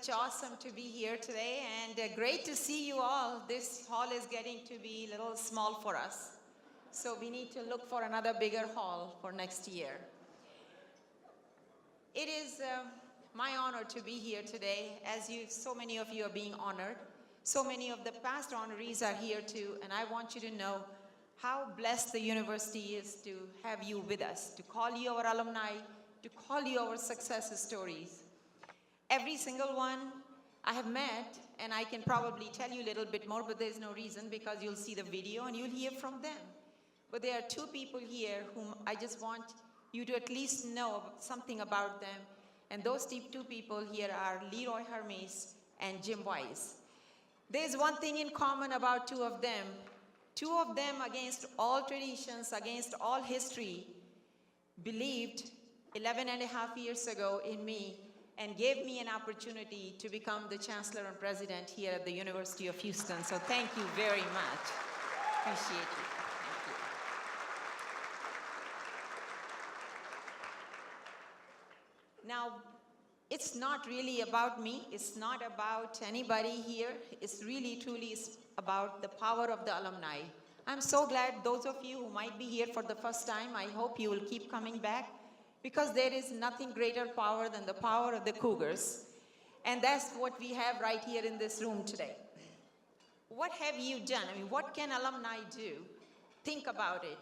such awesome to be here today, and great to see you all. This hall is getting to be a little small for us, so we need to look for another bigger hall for next year. It is my honor to be here today, as so many of you are being honored. So many of the past honorees are here too, and I want you to know how blessed the university is to have you with us, to call you our alumni, to call you our success stories. Every single one I have met, and I can probably tell you a little bit more, but there's no reason because you'll see the video and you'll hear from them. But there are two people here whom I just want you to at least know something about them. And those two people here are Leroy Hermes and Jim Wise. There's one thing in common about two of them. Two of them, against all traditions, against all history, believed 11 and a half years ago in me and gave me an opportunity to become the Chancellor and President here at the University of Houston. So thank you very much. Appreciate you. Thank you. Now, it's not really about me. It's not about anybody here. It's really, truly about the power of the alumni. I'm so glad those of you who might be here for the first time, I hope you will keep coming back, because there is nothing greater power than the power of the Cougars. And that's what we have right here in this room today. What have you done? I mean, what can alumni do? Think about it.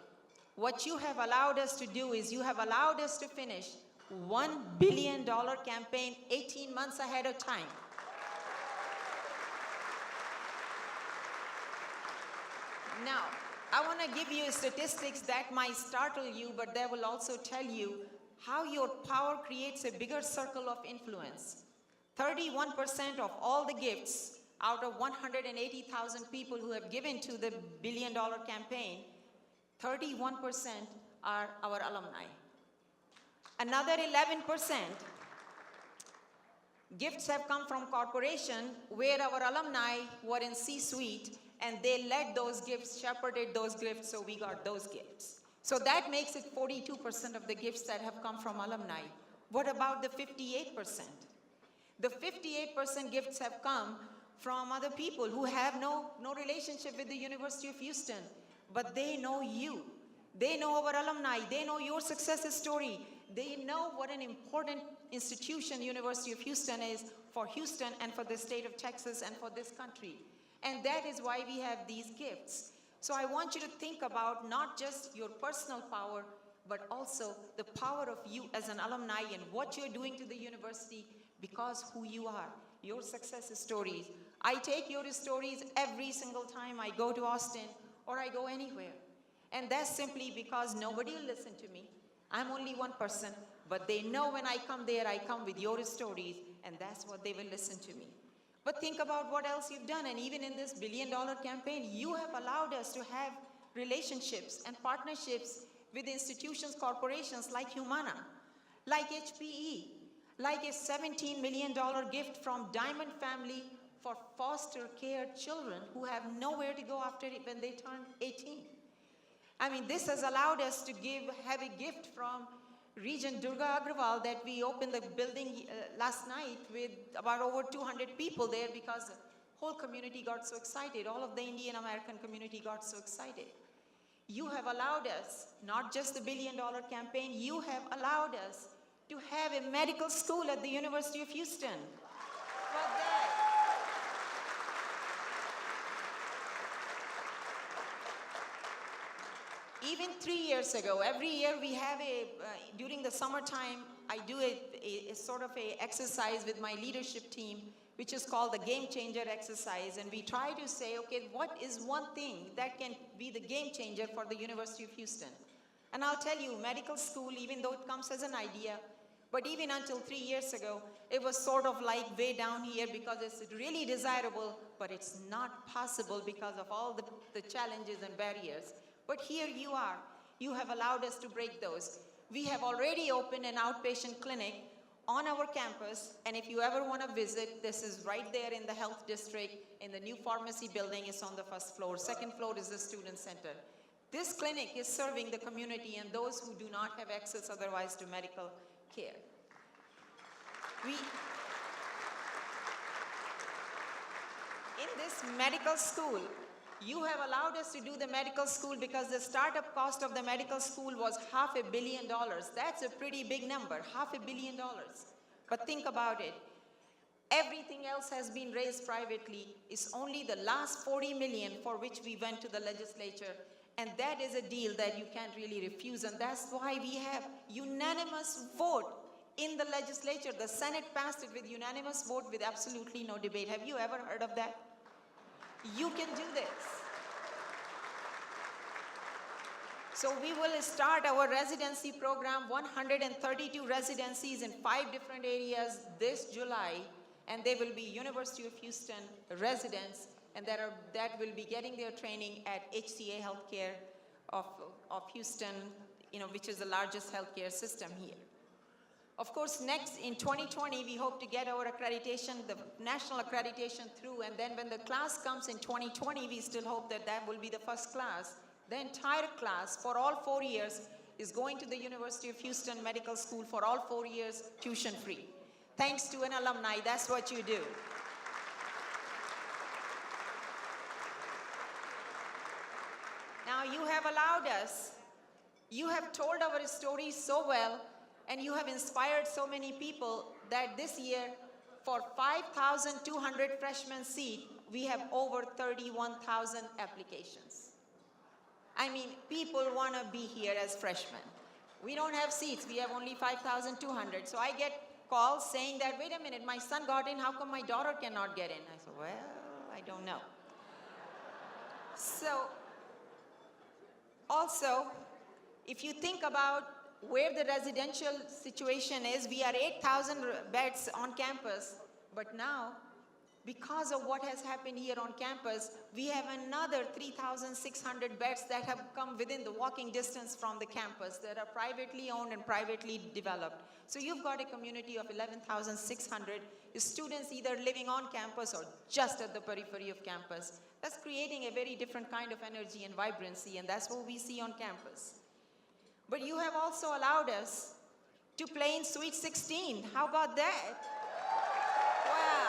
What you have allowed us to do is you have allowed us to finish $1 billion campaign 18 months ahead of time. Now, I want to give you statistics that might startle you, but that will also tell you how your power creates a bigger circle of influence. 31% of all the gifts out of 180,000 people who have given to the $1 billion campaign, 31% are our alumni. Another 11% gifts have come from corporation where our alumni were in C-suite and they led those gifts, shepherded those gifts, so we got those gifts. So that makes it 42% of the gifts that have come from alumni. What about the 58%? The 58% gifts have come from other people who have no relationship with the University of Houston, but they know you. They know our alumni. They know your success story. They know what an important institution University of Houston is for Houston and for the state of Texas and for this country. And that is why we have these gifts. So I want you to think about not just your personal power, but also the power of you as an alumni and what you're doing to the university because who you are, your success stories. I take your stories every single time I go to Austin or I go anywhere. And that's simply because nobody will listen to me. I'm only one person, but they know when I come there, I come with your stories, and that's what they will listen to me. But think about what else you've done, and even in this $1 billion campaign, you have allowed us to have relationships and partnerships with institutions, corporations like Humana, like HPE, like a $17 million gift from Diamond Family for foster care children who have nowhere to go after it when they turn 18. I mean, this has allowed us to have a gift from Regent Durga Agrawal that we opened the building last night with about over 200 people there because the whole community got so excited. All of the Indian American community got so excited. You have allowed us, not just the $1 billion campaign, you have allowed us to have a medical school at the University of Houston. For that, even 3 years ago, every year we have during the summertime, I do a sort of a exercise with my leadership team, which is called the Game Changer exercise. And we try to say, okay, what is one thing that can be the game changer for the University of Houston? And I'll tell you, medical school, even though it comes as an idea, but even until 3 years ago, it was sort of like way down here because it's really desirable, but it's not possible because of all the challenges and barriers. But here you are. You have allowed us to break those. We have already opened an outpatient clinic on our campus, and if you ever want to visit, this is right there in the health district in the new pharmacy building. It's on the first floor. Second floor is the student center. This clinic is serving the community and those who do not have access otherwise to medical care. in this medical school, you have allowed us to do the medical school because the startup cost of the medical school was $500 million. That's a pretty big number, $500 million. But think about it. Everything else has been raised privately. It's only the last 40 million for which we went to the legislature. And that is a deal that you can't really refuse. And that's why we have unanimous vote in the legislature. The Senate passed it with unanimous vote with absolutely no debate. Have you ever heard of that? You can do this. So we will start our residency program, 132 residencies in 5 different areas this July, and they will be University of Houston residents, and that will be getting their training at HCA Healthcare of Houston, which is the largest healthcare system here. Of course, next in 2020, we hope to get our accreditation, the national accreditation through, and then when the class comes in 2020, we still hope that that will be the first class. The entire class for all 4 years is going to the University of Houston Medical School for all 4 years, tuition free. Thanks to an alumni, that's what you do. Now you have allowed us, you have told our stories so well, and you have inspired so many people that this year, for 5,200 freshman seat, we have over 31,000 applications. I mean, people want to be here as freshmen. We don't have seats, we have only 5,200. So I get calls saying that, wait a minute, my son got in, how come my daughter cannot get in? I said, well, I don't know. So, also, if you think about where the residential situation is, we are 8,000 beds on campus, but now, because of what has happened here on campus, we have another 3,600 beds that have come within the walking distance from the campus that are privately owned and privately developed. So you've got a community of 11,600 students either living on campus or just at the periphery of campus. That's creating a very different kind of energy and vibrancy, and that's what we see on campus. But you have also allowed us to play in Sweet 16. How about that? Wow.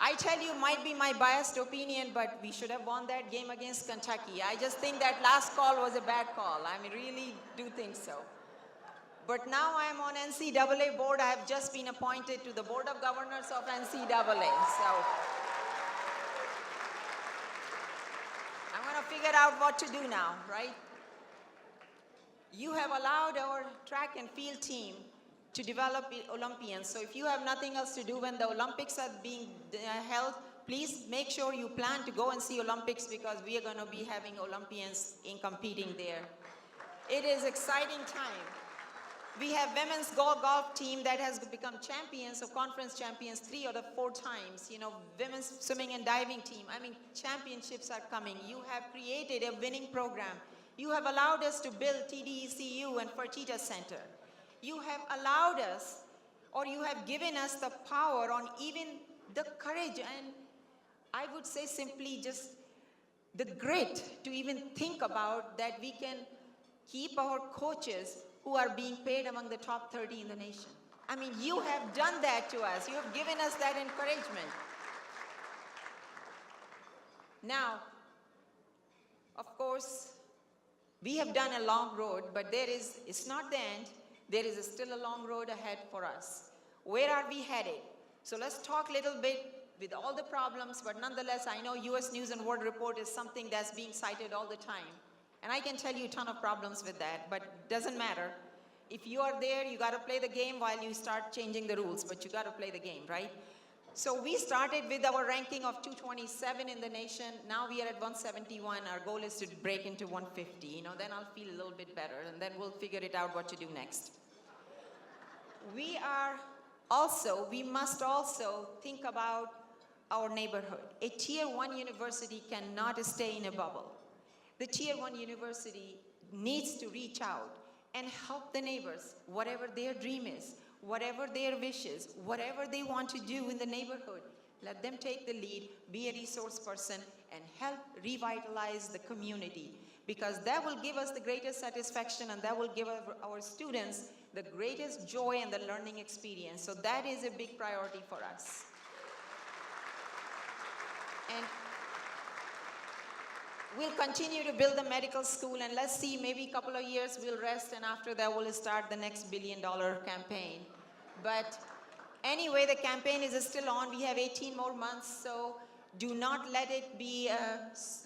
I tell you, might be my biased opinion, but we should have won that game against Kentucky. I just think that last call was a bad call. I mean, really do think so. But now I am on NCAA board. I have just been appointed to the Board of Governors of NCAA. So I'm going to figure out what to do now, right? You have allowed our track and field team to develop Olympians. So if you have nothing else to do when the Olympics are being held, please make sure you plan to go and see Olympics because we are going to be having Olympians in competing there. It is exciting time. We have women's golf team that has become champions of conference champions 3 or 4 times. Women's swimming and diving team. I mean, championships are coming. You have created a winning program. You have allowed us to build TDECU and Fertitta Center. You have allowed us, or you have given us the power on even the courage and I would say simply just the grit to even think about that we can keep our coaches who are being paid among the top 30 in the nation. I mean, you have done that to us. You have given us that encouragement. Now, of course, we have done a long road, but it's not the end. There is still a long road ahead for us. Where are we headed? So let's talk a little bit with all the problems, but nonetheless, I know US News and World Report is something that's being cited all the time. And I can tell you a ton of problems with that, but it doesn't matter. If you are there, you got to play the game while you start changing the rules, but you got to play the game, right? So we started with our ranking of 227 in the nation. Now we are at 171. Our goal is to break into 150. Then I'll feel a little bit better, and then we'll figure it out what to do next. We must also think about our neighborhood. A tier 1 university cannot stay in a bubble. The tier 1 university needs to reach out and help the neighbors, whatever their dream is, whatever their wishes, whatever they want to do in the neighborhood. Let them take the lead, be a resource person, and help revitalize the community, because that will give us the greatest satisfaction and that will give our students the greatest joy and the learning experience. So that is a big priority for us. And we'll continue to build the medical school, and let's see, maybe a couple of years we'll rest, and after that we'll start the next billion-dollar campaign. But anyway, the campaign is still on. We have 18 more months, so do not let it be,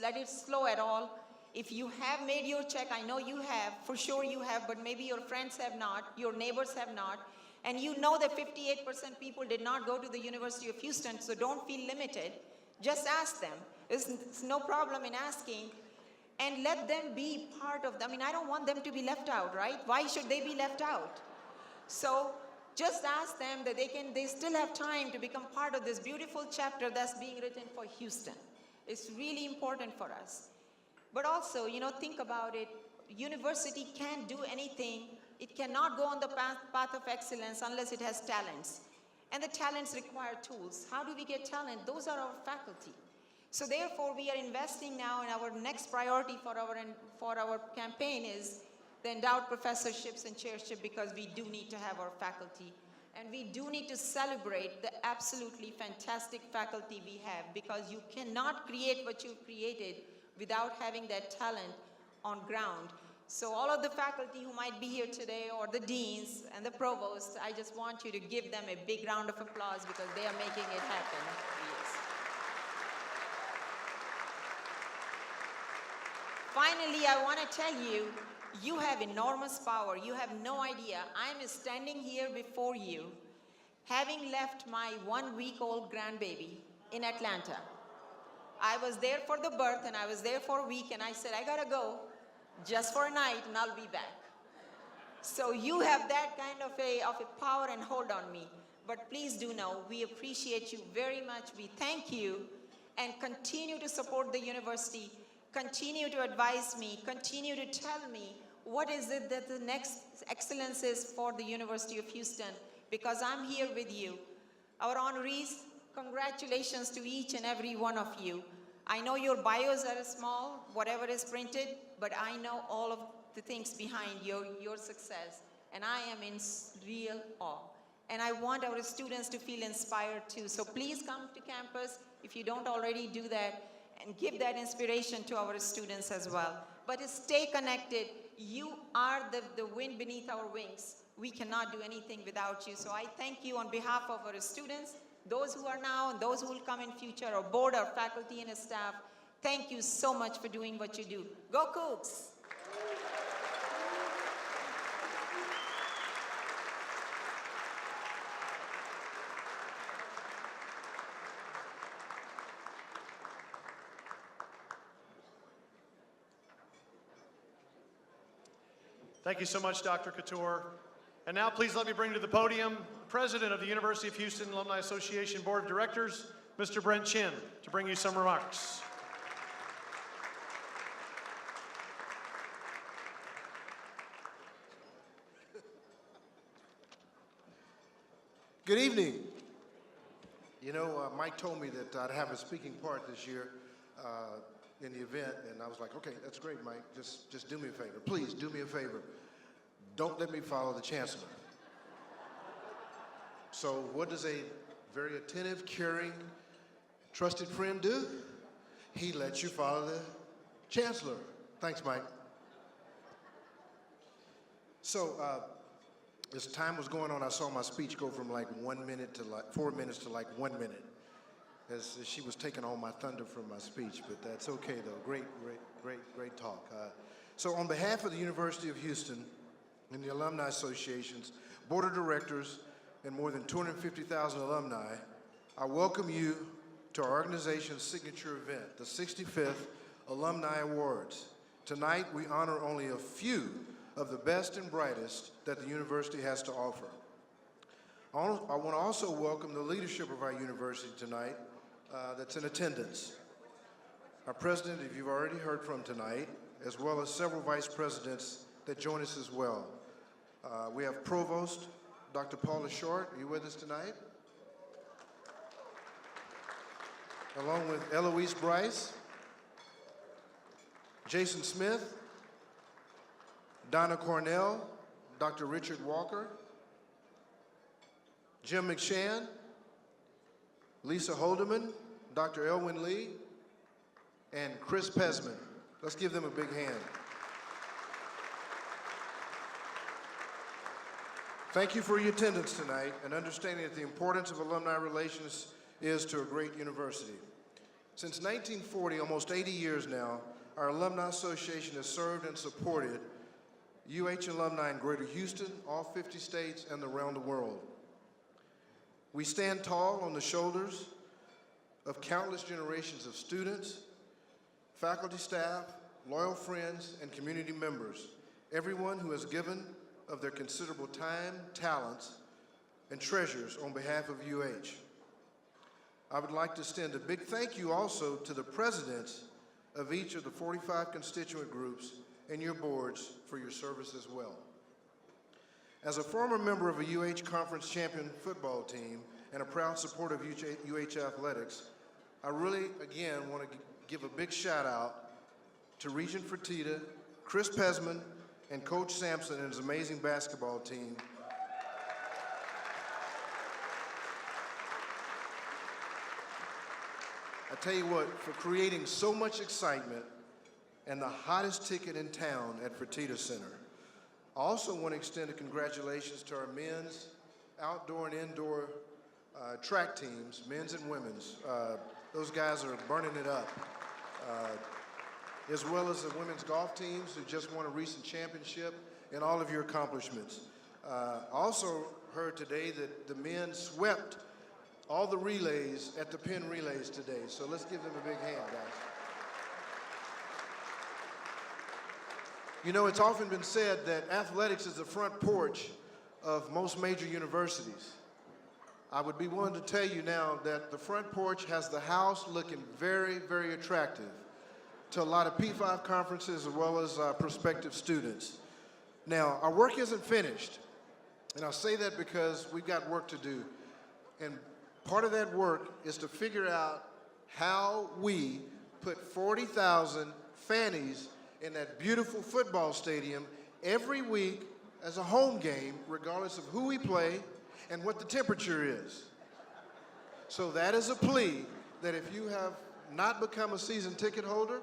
let it slow at all. If you have made your check, I know you have, for sure you have, but maybe your friends have not, your neighbors have not, and you know that 58% people did not go to the University of Houston, so don't feel limited. Just ask them. It's no problem in asking, and let them be part of them. I mean, I don't want them to be left out, right? Why should they be left out? So just ask them that they still have time to become part of this beautiful chapter that's being written for Houston. It's really important for us. But also, think about it. University can't do anything. It cannot go on the path of excellence unless it has talents. And the talents require tools. How do we get talent? Those are our faculty. So therefore, we are investing now in our next priority for our campaign is the endowed professorships and chairship, because we do need to have our faculty. And we do need to celebrate the absolutely fantastic faculty we have, because you cannot create what you've created without having that talent on ground. So all of the faculty who might be here today, or the deans and the provosts, I just want you to give them a big round of applause, because they are making it happen. Yes. Finally, I want to tell you, you have enormous power. You have no idea. I'm standing here before you, having left my 1-week-old grandbaby in Atlanta. I was there for the birth, and I was there for a week, and I said, I gotta go just for a night, and I'll be back. So you have that kind of a power and hold on me. But please do know, we appreciate you very much. We thank you, and continue to support the university. Continue to advise me. Continue to tell me what is it that the next excellence is for the University of Houston, because I'm here with you. Our honorees, congratulations to each and every one of you. I know your bios are small, whatever is printed, but I know all of the things behind your success, and I am in real awe. And I want our students to feel inspired too. So please come to campus if you don't already do that, and give that inspiration to our students as well. But stay connected. You are the wind beneath our wings. We cannot do anything without you. So I thank you on behalf of our students, those who are now and those who will come in future, our board, our faculty, and staff. Thank you so much for doing what you do. Go Cougs! Thank you so much, Dr. Couture. And now please let me bring to the podium President of the University of Houston Alumni Association Board of Directors, Mr. Brent Chin, to bring you some remarks. Good evening. Mike told me that I'd have a speaking part this year in the event, and I was like, okay, that's great, Mike. Just do me a favor. Please do me a favor. Don't let me follow the chancellor. So what does a very attentive, caring, trusted friend do? He lets you follow the chancellor. Thanks, Mike. So as time was going on, I saw my speech go from like 1 minute to like 4 minutes to like 1 minute, as she was taking all my thunder from my speech, but that's okay though. Great talk. So on behalf of the University of Houston and the Alumni Association's Board of Directors and more than 250,000 alumni, I welcome you to our organization's signature event, the 65th Alumni Awards. Tonight, we honor only a few of the best and brightest that the university has to offer. I want to also welcome the leadership of our university tonight that's in attendance. Our president, if you've already heard from tonight, as well as several vice presidents that join us as well. We have Provost Dr. Paula Short. Are you with us tonight? Along with Eloise Bryce, Jason Smith, Donna Cornell, Dr. Richard Walker, Jim McShann, Lisa Holdeman, Dr. Elwyn Lee, and Chris Pesman. Let's give them a big hand. Thank you for your attendance tonight and understanding that the importance of alumni relations is to a great university. Since 1940, almost 80 years now, our Alumni Association has served and supported UH alumni in Greater Houston, all 50 states, and around the world. We stand tall on the shoulders of countless generations of students, faculty, staff, loyal friends, and community members, everyone who has given of their considerable time, talents, and treasures on behalf of UH. I would like to extend a big thank you also to the presidents of each of the 45 constituent groups and your boards for your service as well. As a former member of a UH Conference champion football team and a proud supporter of UH athletics, I really, again, want to give a big shout out to Regent Fertitta, Chris Pesman, and Coach Sampson and his amazing basketball team. I tell you what, for creating so much excitement and the hottest ticket in town at Fertitta Center. I also want to extend a congratulations to our men's outdoor and indoor track teams, men's and women's. Those guys are burning it up. As well as the women's golf teams who just won a recent championship and all of your accomplishments. I also heard today that the men swept all the relays at the Penn Relays today, so let's give them a big hand, guys. You know, it's often been said that athletics is the front porch of most major universities. I would be willing to tell you now that the front porch has the house looking very, very attractive to a lot of P5 conferences as well as prospective students. Now, our work isn't finished, and I'll say that because we've got work to do. And part of that work is to figure out how we put 40,000 fannies in that beautiful football stadium every week as a home game, regardless of who we play and what the temperature is. So that is a plea that if you have not become a season ticket holder,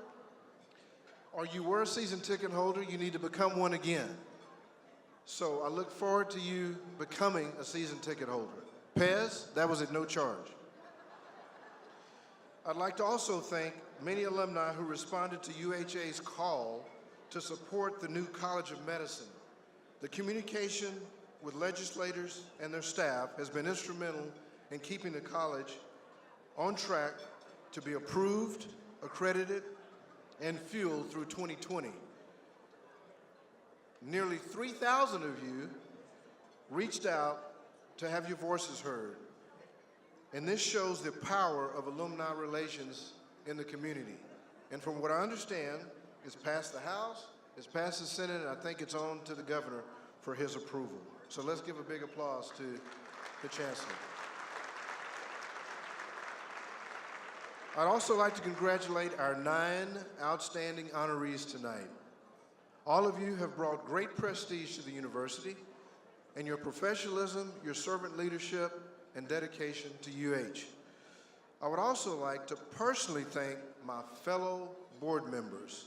or you were a season ticket holder, you need to become one again. So I look forward to you becoming a season ticket holder. Pez, that was at no charge. I'd like to also thank many alumni who responded to UHA's call to support the new College of Medicine. The communication with legislators and their staff has been instrumental in keeping the college on track to be approved, accredited, and fueled through 2020. Nearly 3,000 of you reached out to have your voices heard. And this shows the power of alumni relations in the community. And from what I understand, it's passed the House, it's passed the Senate, and I think it's on to the governor for his approval. So let's give a big applause to the Chancellor. I'd also like to congratulate our 9 outstanding honorees tonight. All of you have brought great prestige to the university, and your professionalism, your servant leadership, and dedication to UH. I would also like to personally thank my fellow board members.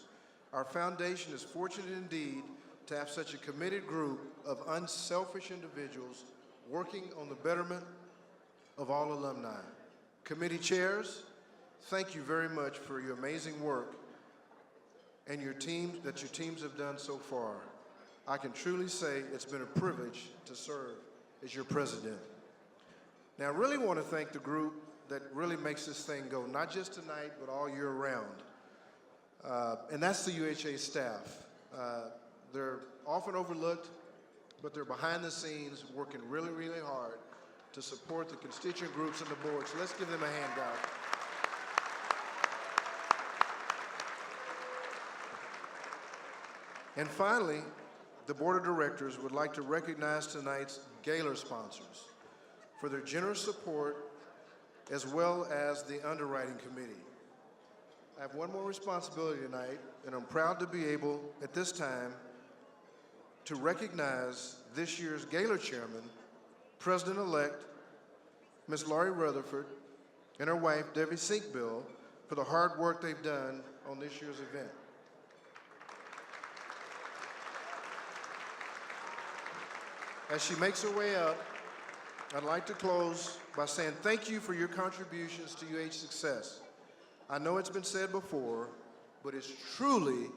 Our foundation is fortunate indeed to have such a committed group of unselfish individuals working on the betterment of all alumni. Committee chairs, thank you very much for your amazing work and your teams have done so far. I can truly say it's been a privilege to serve as your president. Now, I really want to thank the group that really makes this thing go, not just tonight, but all year round. And that's the UHA staff. They're often overlooked, but they're behind the scenes working really, really hard to support the constituent groups and the board. So let's give them a hand, guys. And finally, the board of directors would like to recognize tonight's gala sponsors for their generous support, as well as the underwriting committee. I have one more responsibility tonight, and I'm proud to be able, at this time, to recognize this year's Gala Chairman, President-elect Ms. Laurie Rutherford, and her wife, Debbie Sinkbill, for the hard work they've done on this year's event. As she makes her way up, I'd like to close by saying thank you for your contributions to UH success. I know it's been said before, but it's truly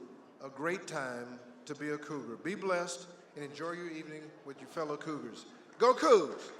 a great time to be a Cougar. Be blessed and enjoy your evening with your fellow Cougars. Go Cougs!